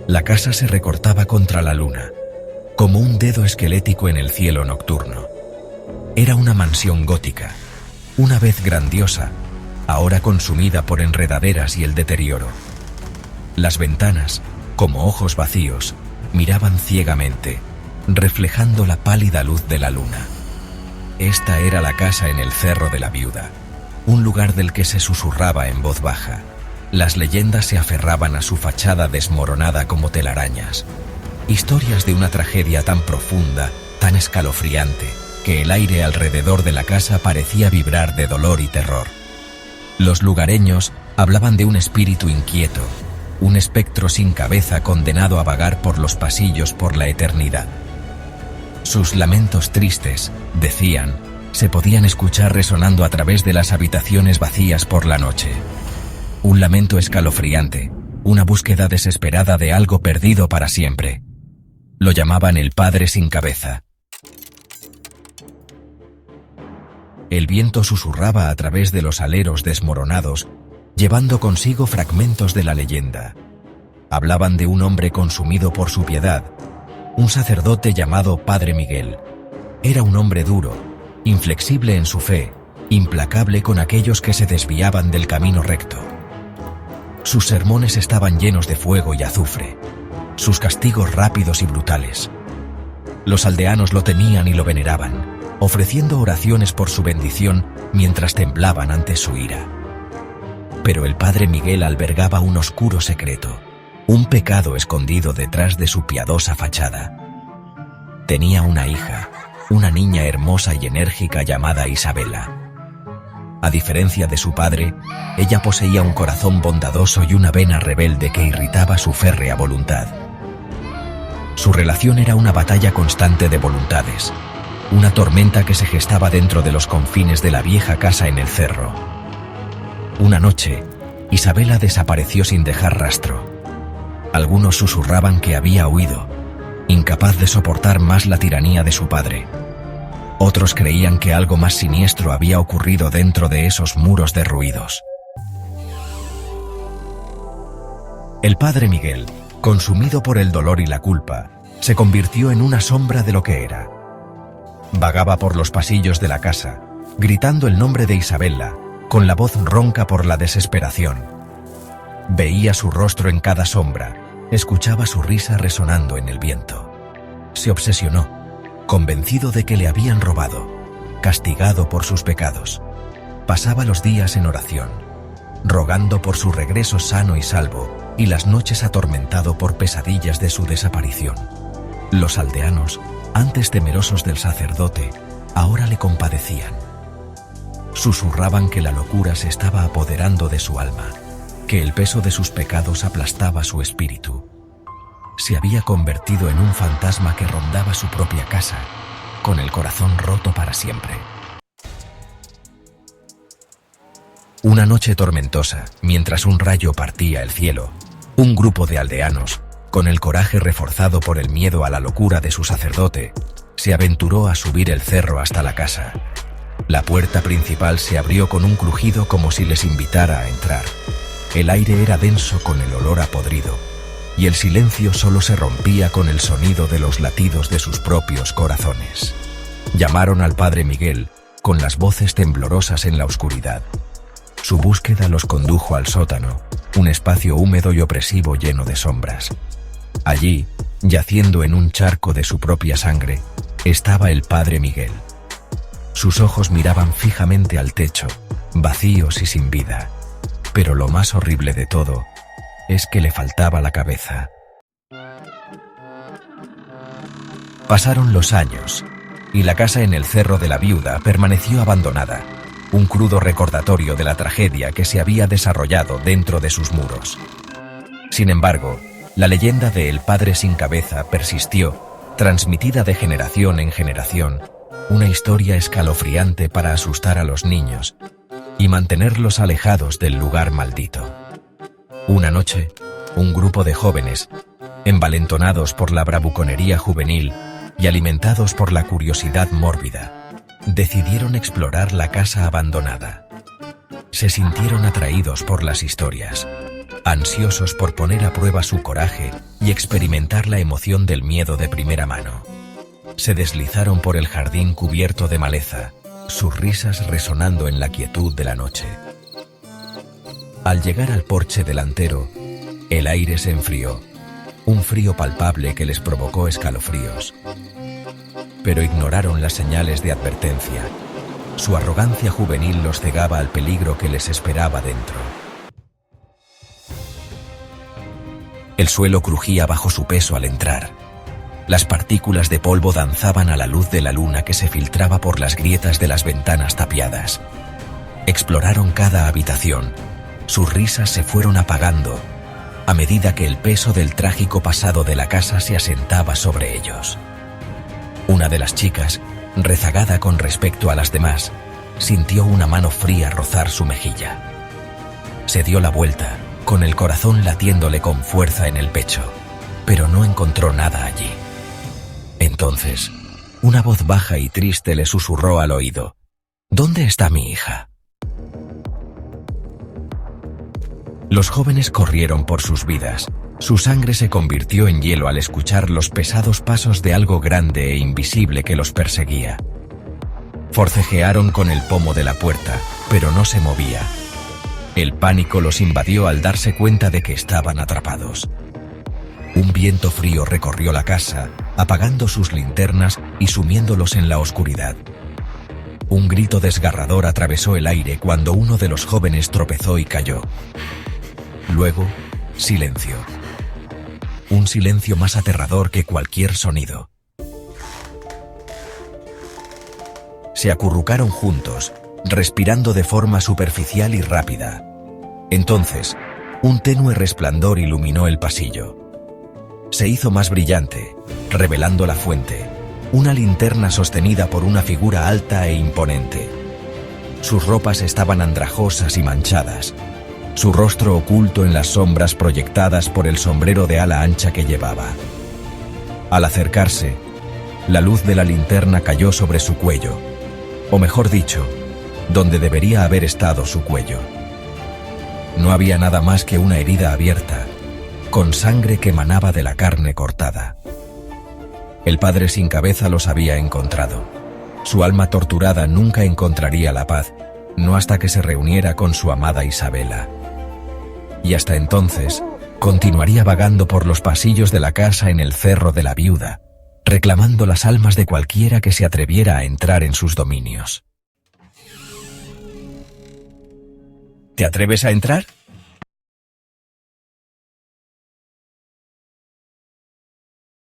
La casa se recortaba contra la luna, como un dedo esquelético en el cielo nocturno. Era una mansión gótica, una vez grandiosa, ahora consumida por enredaderas y el deterioro. Las ventanas, como ojos vacíos, miraban ciegamente, reflejando la pálida luz de la luna. Esta era la casa en el Cerro de la Viuda, un lugar del que se susurraba en voz baja. Las leyendas se aferraban a su fachada desmoronada como telarañas. Historias de una tragedia tan profunda, tan escalofriante, que el aire alrededor de la casa parecía vibrar de dolor y terror. Los lugareños hablaban de un espíritu inquieto, un espectro sin cabeza condenado a vagar por los pasillos por la eternidad. Sus lamentos tristes, decían, se podían escuchar resonando a través de las habitaciones vacías por la noche. Un lamento escalofriante, una búsqueda desesperada de algo perdido para siempre. Lo llamaban el Padre sin cabeza. El viento susurraba a través de los aleros desmoronados, llevando consigo fragmentos de la leyenda. Hablaban de un hombre consumido por su piedad, un sacerdote llamado Padre Miguel. Era un hombre duro, inflexible en su fe, implacable con aquellos que se desviaban del camino recto. Sus sermones estaban llenos de fuego y azufre, sus castigos rápidos y brutales. Los aldeanos lo temían y lo veneraban, ofreciendo oraciones por su bendición mientras temblaban ante su ira. Pero el Padre Miguel albergaba un oscuro secreto, un pecado escondido detrás de su piadosa fachada. Tenía una hija, una niña hermosa y enérgica llamada Isabela. A diferencia de su padre, ella poseía un corazón bondadoso y una vena rebelde que irritaba su férrea voluntad. Su relación era una batalla constante de voluntades, una tormenta que se gestaba dentro de los confines de la vieja casa en el cerro. Una noche, Isabela desapareció sin dejar rastro. Algunos susurraban que había huido, incapaz de soportar más la tiranía de su padre. Otros creían que algo más siniestro había ocurrido dentro de esos muros derruidos. El Padre Miguel, consumido por el dolor y la culpa, se convirtió en una sombra de lo que era. Vagaba por los pasillos de la casa, gritando el nombre de Isabela, con la voz ronca por la desesperación. Veía su rostro en cada sombra, escuchaba su risa resonando en el viento. Se obsesionó, convencido de que le habían robado, castigado por sus pecados. Pasaba los días en oración, rogando por su regreso sano y salvo, y las noches atormentado por pesadillas de su desaparición. Los aldeanos, antes temerosos del sacerdote, ahora le compadecían. Susurraban que la locura se estaba apoderando de su alma, que el peso de sus pecados aplastaba su espíritu. Se había convertido en un fantasma que rondaba su propia casa, con el corazón roto para siempre. Una noche tormentosa, mientras un rayo partía el cielo, un grupo de aldeanos, con el coraje reforzado por el miedo a la locura de su sacerdote, se aventuró a subir el cerro hasta la casa. La puerta principal se abrió con un crujido como si les invitara a entrar. El aire era denso con el olor a podrido, y el silencio solo se rompía con el sonido de los latidos de sus propios corazones. Llamaron al Padre Miguel, con las voces temblorosas en la oscuridad. Su búsqueda los condujo al sótano, un espacio húmedo y opresivo lleno de sombras. Allí, yaciendo en un charco de su propia sangre, estaba el Padre Miguel. Sus ojos miraban fijamente al techo, vacíos y sin vida. Pero lo más horrible de todo es que le faltaba la cabeza. Pasaron los años, y la casa en el Cerro de la Viuda permaneció abandonada, un crudo recordatorio de la tragedia que se había desarrollado dentro de sus muros. Sin embargo, la leyenda de El Padre sin cabeza persistió, transmitida de generación en generación, una historia escalofriante para asustar a los niños y mantenerlos alejados del lugar maldito. Una noche, un grupo de jóvenes, envalentonados por la bravuconería juvenil y alimentados por la curiosidad mórbida, decidieron explorar la casa abandonada. Se sintieron atraídos por las historias, ansiosos por poner a prueba su coraje y experimentar la emoción del miedo de primera mano. Se deslizaron por el jardín cubierto de maleza, sus risas resonando en la quietud de la noche. Al llegar al porche delantero, el aire se enfrió, un frío palpable que les provocó escalofríos. Pero ignoraron las señales de advertencia. Su arrogancia juvenil los cegaba al peligro que les esperaba dentro. El suelo crujía bajo su peso al entrar. Las partículas de polvo danzaban a la luz de la luna que se filtraba por las grietas de las ventanas tapiadas. Exploraron cada habitación. Sus risas se fueron apagando a medida que el peso del trágico pasado de la casa se asentaba sobre ellos. Una de las chicas, rezagada con respecto a las demás, sintió una mano fría rozar su mejilla. Se dio la vuelta, con el corazón latiéndole con fuerza en el pecho, pero no encontró nada allí. Entonces, una voz baja y triste le susurró al oído: ¿Dónde está mi hija? Los jóvenes corrieron por sus vidas. Su sangre se convirtió en hielo al escuchar los pesados pasos de algo grande e invisible que los perseguía. Forcejearon con el pomo de la puerta, pero no se movía. El pánico los invadió al darse cuenta de que estaban atrapados. Un viento frío recorrió la casa, apagando sus linternas y sumiéndolos en la oscuridad. Un grito desgarrador atravesó el aire cuando uno de los jóvenes tropezó y cayó. Luego, silencio. Un silencio más aterrador que cualquier sonido. Se acurrucaron juntos, respirando de forma superficial y rápida. Entonces, un tenue resplandor iluminó el pasillo. Se hizo más brillante, revelando la fuente, una linterna sostenida por una figura alta e imponente. Sus ropas estaban andrajosas y manchadas, su rostro oculto en las sombras proyectadas por el sombrero de ala ancha que llevaba. Al acercarse, la luz de la linterna cayó sobre su cuello, o mejor dicho, donde debería haber estado su cuello. No había nada más que una herida abierta, con sangre que emanaba de la carne cortada. El padre sin cabeza los había encontrado. Su alma torturada nunca encontraría la paz, no hasta que se reuniera con su amada Isabela. Y hasta entonces, continuaría vagando por los pasillos de la casa en el Cerro de la Viuda, reclamando las almas de cualquiera que se atreviera a entrar en sus dominios. ¿Te atreves a entrar?